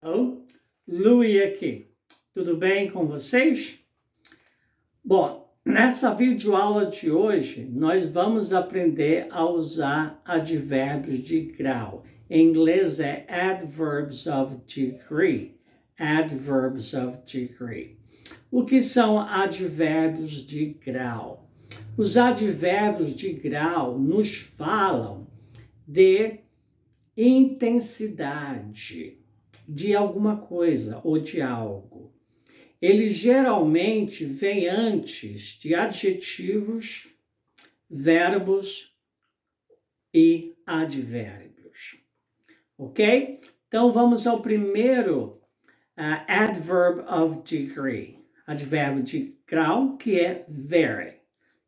Olá, Louis aqui. Tudo bem com vocês? Bom, nessa videoaula de hoje, nós vamos aprender a usar advérbios de grau. Em inglês é adverbs of degree. Adverbs of degree. O que são advérbios de grau? Os advérbios de grau nos falam de intensidade de alguma coisa ou de algo. Ele geralmente vem antes de adjetivos, verbos e advérbios. Ok? Então vamos ao primeiro adverb of degree, advérbio de grau, que é very.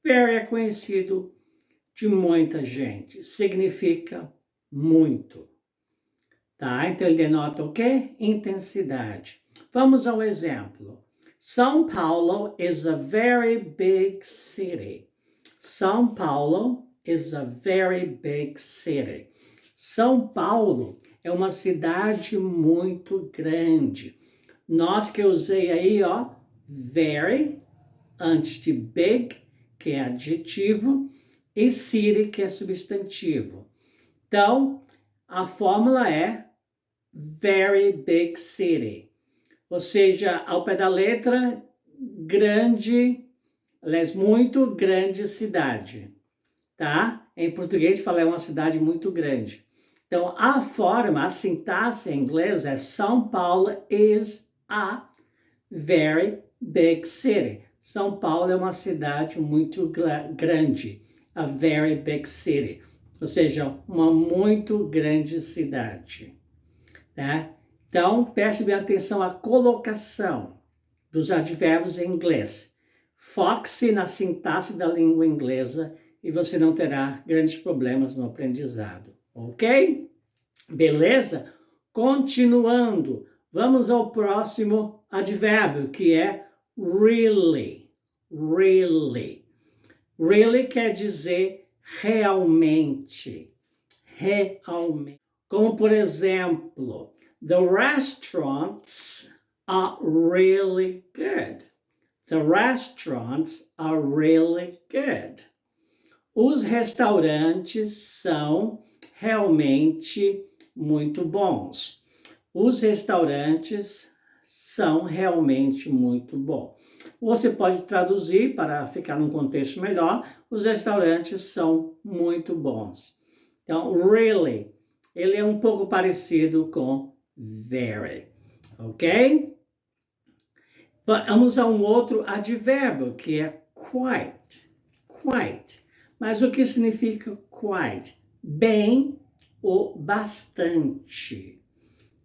Very é conhecido de muita gente, significa muito. Tá? Então ele denota o quê? Intensidade. Vamos ao exemplo. São Paulo is a very big city. São Paulo is a very big city. São Paulo é uma cidade muito grande. Note que eu usei aí, ó, very, antes de big, que é adjetivo, e city, que é substantivo. Então, a fórmula é very big city. Ou seja, ao pé da letra, grande, aliás, muito grande cidade. Tá? Em português fala é uma cidade muito grande. Então, a forma, a sintaxe em inglês é São Paulo is a very big city. São Paulo é uma cidade muito grande. A very big city. Ou seja, uma muito grande cidade. Tá? Então, preste bem atenção à colocação dos advérbios em inglês. Foque-se na sintaxe da língua inglesa e você não terá grandes problemas no aprendizado. Ok? Beleza? Continuando, vamos ao próximo advérbio, que é really. Really. Really quer dizer realmente. Realmente. Como, por exemplo, the restaurants are really good. The restaurants are really good. Os restaurantes são realmente muito bons. Os restaurantes são realmente muito bons. Você pode traduzir para ficar num contexto melhor. Os restaurantes são muito bons. Então, really, ele é um pouco parecido com very, ok? Vamos a um outro advérbio, que é quite. Quite. Mas o que significa quite? Bem ou bastante,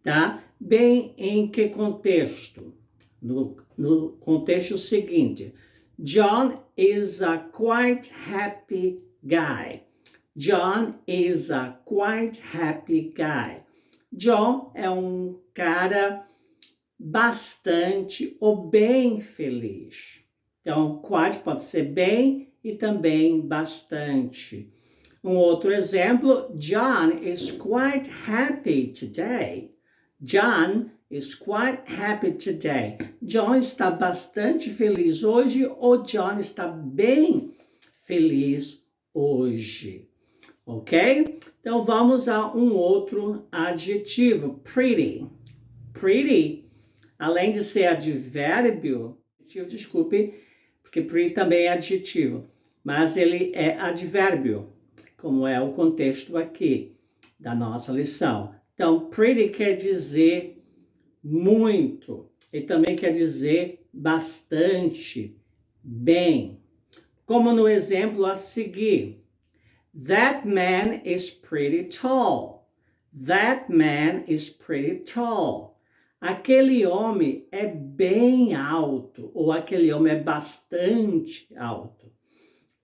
tá? Bem em que contexto? No contexto seguinte. John is a quite happy guy. John is a quite happy guy. John é um cara bastante ou bem feliz. Então, quite pode ser bem e também bastante. Um outro exemplo, John is quite happy today. John is quite happy today. John está bastante feliz hoje ou John está bem feliz hoje. Ok? Então vamos a um outro adjetivo, pretty. Pretty, além de ser advérbio, desculpe, porque pretty também é adjetivo, mas ele é advérbio, como é o contexto aqui da nossa lição. Então, pretty quer dizer muito, e também quer dizer bastante, bem. Como no exemplo a seguir. That man is pretty tall. That man is pretty tall. Aquele homem é bem alto, ou aquele homem é bastante alto,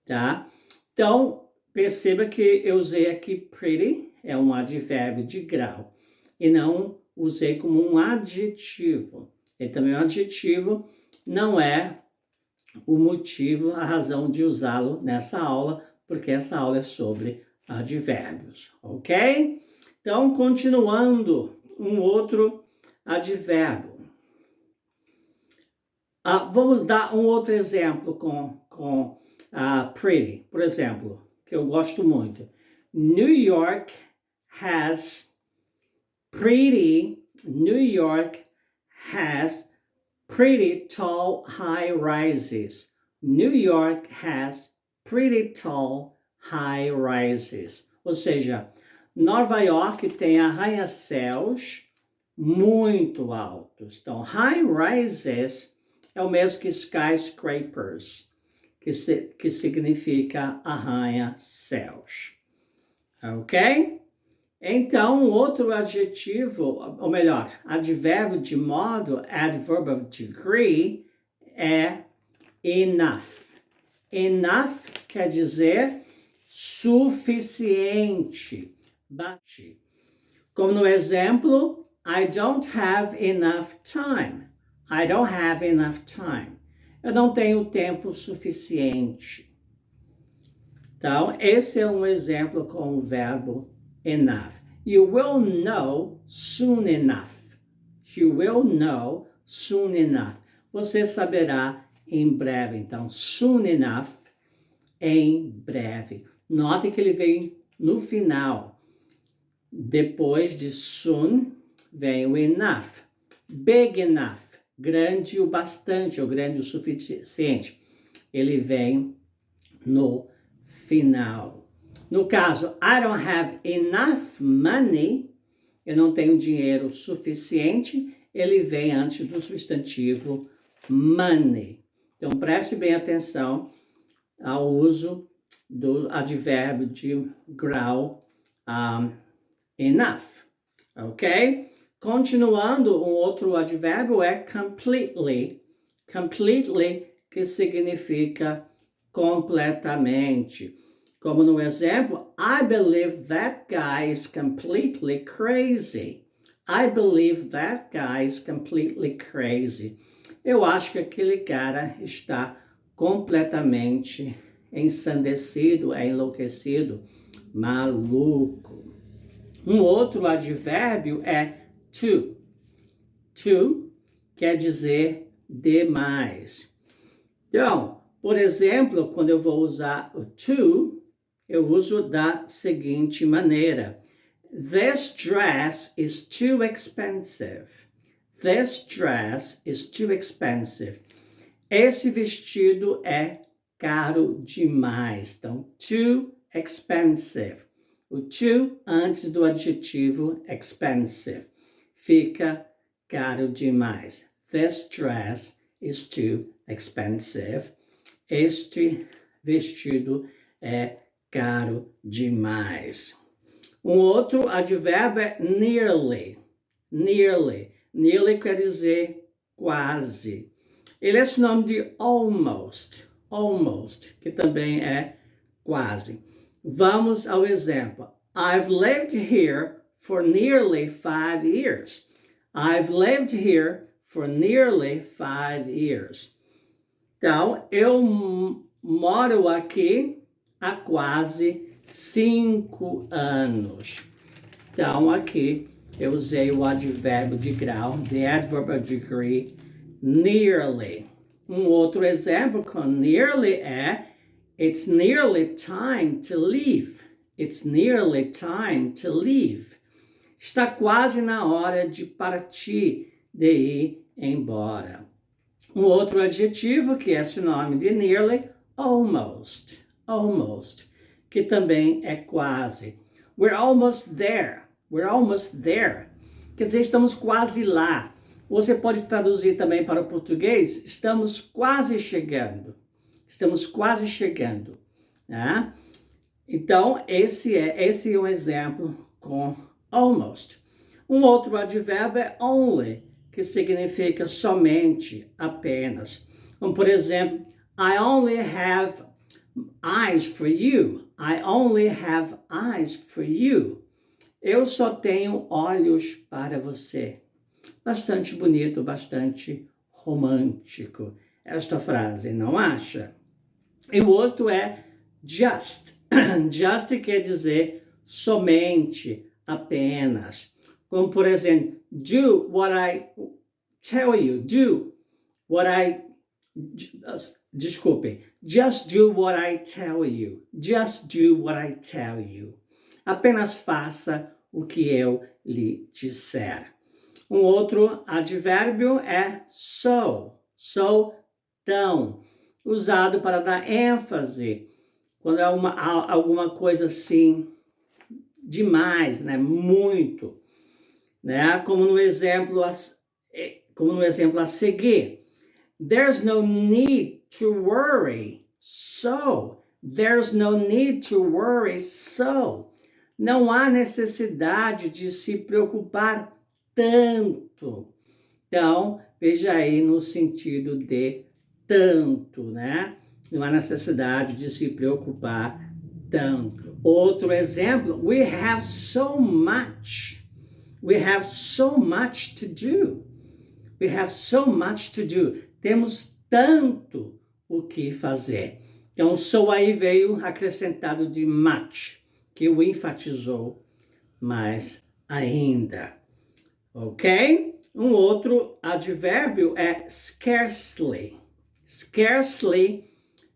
tá? Então, perceba que eu usei aqui pretty, é um advérbio de grau, e não usei como um adjetivo. Ele também é um adjetivo, não é o motivo, a razão de usá-lo nessa aula, porque essa aula é sobre advérbios, ok? Então, continuando, um outro advérbio. Vamos dar um outro exemplo com pretty, por exemplo, que eu gosto muito. New York has pretty tall high rises. New York has pretty tall high rises. Ou seja, Nova York tem arranha-céus muito altos. Então, high rises é o mesmo que skyscrapers, que significa arranha-céus. Ok? Então, outro adjetivo, ou melhor, advérbio de modo, adverb of degree, é enough. Enough quer dizer suficiente, bastante. Como no exemplo, I don't have enough time. I don't have enough time. Eu não tenho tempo suficiente. Então, esse é um exemplo com o verbo enough. You will know soon enough. You will know soon enough. Você saberá em breve. Então, soon enough, em breve. Note que ele vem no final. Depois de soon, vem o enough. Big enough, grande o bastante, ou grande o suficiente. Ele vem no final. No caso, I don't have enough money, eu não tenho dinheiro suficiente, ele vem antes do substantivo money. Então, preste bem atenção ao uso do advérbio de grau enough, ok? Continuando, um outro advérbio é completely. Completely, que significa completamente. Como no exemplo, I believe that guy is completely crazy. I believe that guy is completely crazy. Eu acho que aquele cara está completamente ensandecido, enlouquecido, maluco. Um outro advérbio é to. To quer dizer demais. Então, por exemplo, quando eu vou usar o to, eu uso da seguinte maneira. This dress is too expensive. This dress is too expensive. Esse vestido é caro demais. Então, too expensive. O to antes do adjetivo expensive. Fica caro demais. This dress is too expensive. Este vestido é caro demais. Um outro advérbio é nearly. Nearly. Nearly quer dizer quase. Ele é sinônimo de almost. Almost, que também é quase. Vamos ao exemplo. I've lived here for nearly 5 years. I've lived here for nearly 5 years. Então, eu moro aqui há quase 5 anos. Então, aqui eu usei o advérbio de grau, the adverb of degree, nearly. Um outro exemplo com nearly é it's nearly time to leave. It's nearly time to leave. Está quase na hora de partir, de ir embora. Um outro adjetivo que é sinônimo de nearly, almost. Almost, que também é quase. We're almost there. We're almost there. Quer dizer, estamos quase lá. Você pode traduzir também para o português, estamos quase chegando. Estamos quase chegando. Né? Então, esse é um exemplo com almost. Um outro advérbio é only, que significa somente, apenas. Como, por exemplo, I only have eyes for you. I only have eyes for you. Eu só tenho olhos para você. Bastante bonito, bastante romântico esta frase, não acha? E o outro é just. Just quer dizer somente, apenas. Como, por exemplo, do what I tell you. Do what I... Desculpe. Just do what I tell you. Just do what I tell you. Apenas faça o que eu lhe disser. Um outro advérbio é so. So, tão. Usado para dar ênfase. Quando é alguma coisa assim, demais, né? Muito. Né? Como no exemplo a seguir. There's no need to worry. So. There's no need to worry. So. Não há necessidade de se preocupar tanto. Então, veja aí no sentido de tanto, né? Não há necessidade de se preocupar tanto. Outro exemplo, we have so much. We have so much to do. We have so much to do. Temos tanto o que fazer. Então, so aí veio acrescentado de much, que o enfatizou mais ainda. Ok? Um outro advérbio é scarcely. Scarcely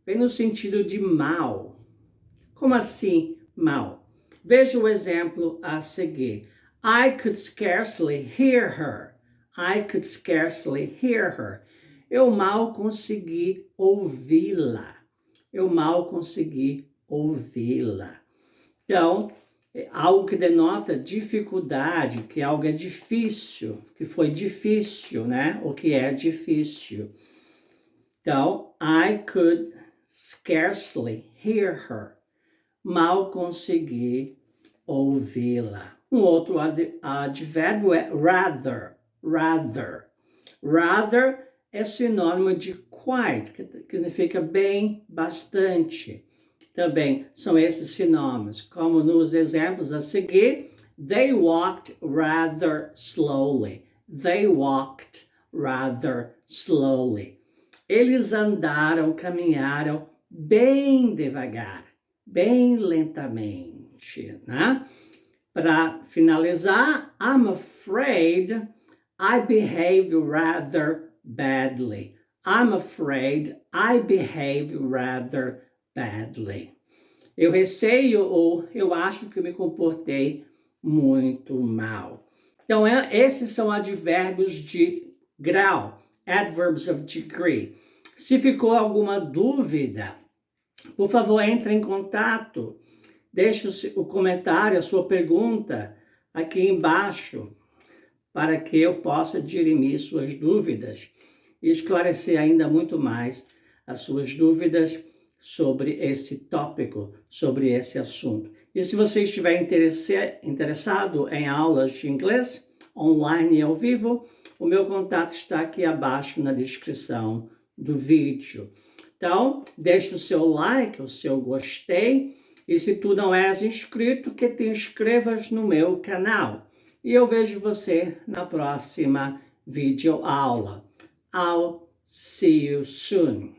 vem no sentido de mal. Como assim mal? Veja o exemplo a seguir. I could scarcely hear her. I could scarcely hear her. Eu mal consegui ouvi-la. Eu mal consegui ouvi-la. Então, algo que denota dificuldade, que algo é difícil, que foi difícil, né? O que é difícil. Então, I could scarcely hear her. Mal consegui ouvi-la. Um outro advérbio é rather. Rather. Rather é sinônimo de quite, que significa bem, bastante. Também são esses sinônimos, como nos exemplos a seguir. They walked rather slowly. They walked rather slowly. Eles caminharam bem devagar, bem lentamente, né? Para finalizar, I'm afraid I behaved rather badly. I'm afraid I behaved rather badly. Eu receio ou eu acho que me comportei muito mal. Então, esses são advérbios de grau, adverbs of degree. Se ficou alguma dúvida, por favor, entre em contato. Deixe o comentário, a sua pergunta aqui embaixo, para que eu possa dirimir suas dúvidas e esclarecer ainda muito mais as suas dúvidas sobre esse tópico, sobre esse assunto. E se você estiver interessado em aulas de inglês, online e ao vivo, o meu contato está aqui abaixo na descrição do vídeo. Então, deixe o seu like, o seu gostei, e se tu não és inscrito, que te inscrevas no meu canal. E eu vejo você na próxima videoaula. I'll see you soon.